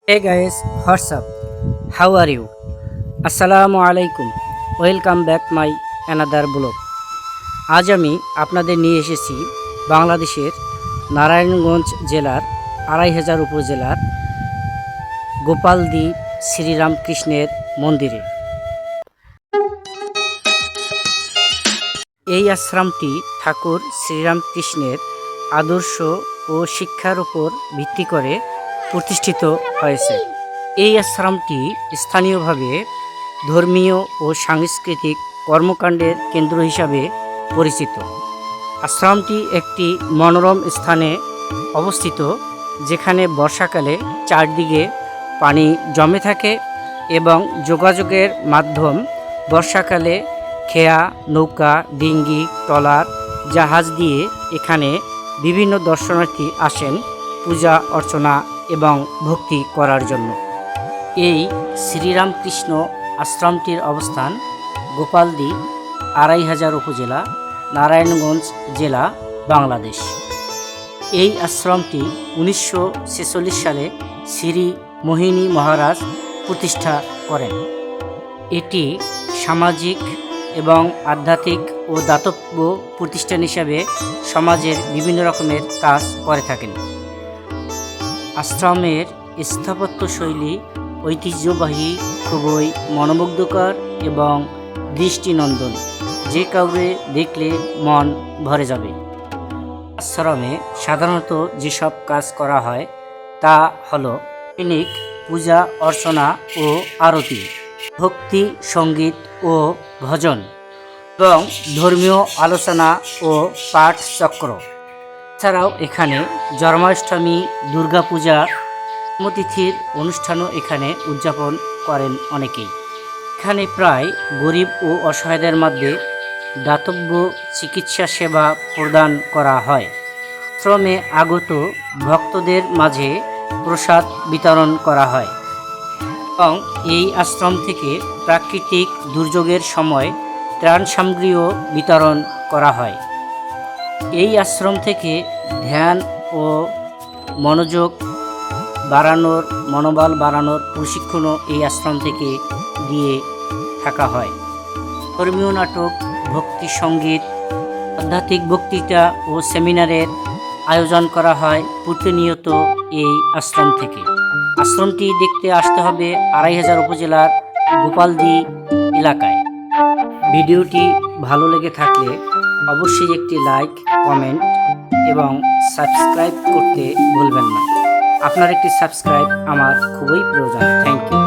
Hey guys, what's up? How are you? Assalamu alaikum. Welcome back my another blog. আজ আমি আপনাদের নিয়ে এসেছি বাংলাদেশের নারায়ণগঞ্জ জেলার ২৫০০ উপজেলার গোপালদি শ্রীরামকৃষ্ণের মন্দিরে। এই আশ্রমটি ঠাকুর শ্রীরামকৃষ্ণের আদর্শ ও শিক্ষার উপর ভিত্তি করে প্রতিষ্ঠিত হয়েছে। এই আশ্রমটি স্থানীয়ভাবে ধর্মীয় ও সাংস্কৃতিক কর্মকাণ্ডের কেন্দ্র হিসাবে পরিচিত। আশ্রমটি একটি মনোরম স্থানে অবস্থিত, যেখানে বর্ষাকালে চারদিকে পানি জমে থাকে এবং যোগাযোগের মাধ্যম বর্ষাকালে খেয়া, নৌকা, ডিঙ্গি, ট্রলার, জাহাজ দিয়ে এখানে বিভিন্ন দর্শনার্থী আসেন পূজা অর্চনা এবং ভক্তি করার জন্য। এই শ্রীরামকৃষ্ণ আশ্রমটির অবস্থান গোপালদি ২৫০০ উপজেলা, নারায়ণগঞ্জ জেলা, বাংলাদেশ। এই আশ্রমটি ১৯৪৬ সালে শ্রী মোহিনী মহারাজ প্রতিষ্ঠা করেন। এটি সামাজিক এবং আধ্যাত্মিক ও দাতব্য প্রতিষ্ঠান হিসাবে সমাজের বিভিন্ন রকমের কাজ করে থাকেন। আশ্রমের স্থাপত্যশৈলী ঐতিহ্যবাহী, খুবই মনোমুগ্ধকর এবং দৃষ্টিনন্দন, যে কাউকে দেখলে মন ভরে যাবে। আশ্রমে সাধারণত যেসব কাজ করা হয় তা হলো দৈনিক পূজা অর্চনা ও আরতি, ভক্তি সঙ্গীত ও ভজন এবং ধর্মীয় আলোচনা ও পাঠ চক্র। এছাড়াও এখানে জন্মাষ্টমী, দুর্গাপূজা, জন্মতিথির অনুষ্ঠানও এখানে উদযাপন করেন অনেকেই। এখানে প্রায় গরিব ও অসহায়দের মধ্যে দাতব্য চিকিৎসা সেবা প্রদান করা হয়। আশ্রমে আগত ভক্তদের মাঝে প্রসাদ বিতরণ করা হয় এবং এই আশ্রম থেকে প্রাকৃতিক দুর্যোগের সময় ত্রাণ সামগ্রীও বিতরণ করা হয়। এই আশ্রম থেকে ধ্যান ও মনোযোগ বাড়ানোর, মনোবল বাড়ানোর প্রশিক্ষণও এই আশ্রম থেকে দিয়ে থাকা হয়। ধর্মীয় নাটক, ভক্তি সঙ্গীত, আধ্যাত্মিক বক্তৃতা ও সেমিনারের আয়োজন করা হয় প্রতিনিয়ত এই আশ্রম থেকে। আশ্রমটি দেখতে আসতে হবে ২৫০০ উপজেলার গোপালদি এলাকায়। ভিডিওটি ভালো লেগে থাকলে অবশ্যই একটি লাইক, কমেন্ট এবং সাবস্ক্রাইব করতে ভুলবেন না। আপনার একটি সাবস্ক্রাইব আমার খুবই প্রয়োজন। Thank you.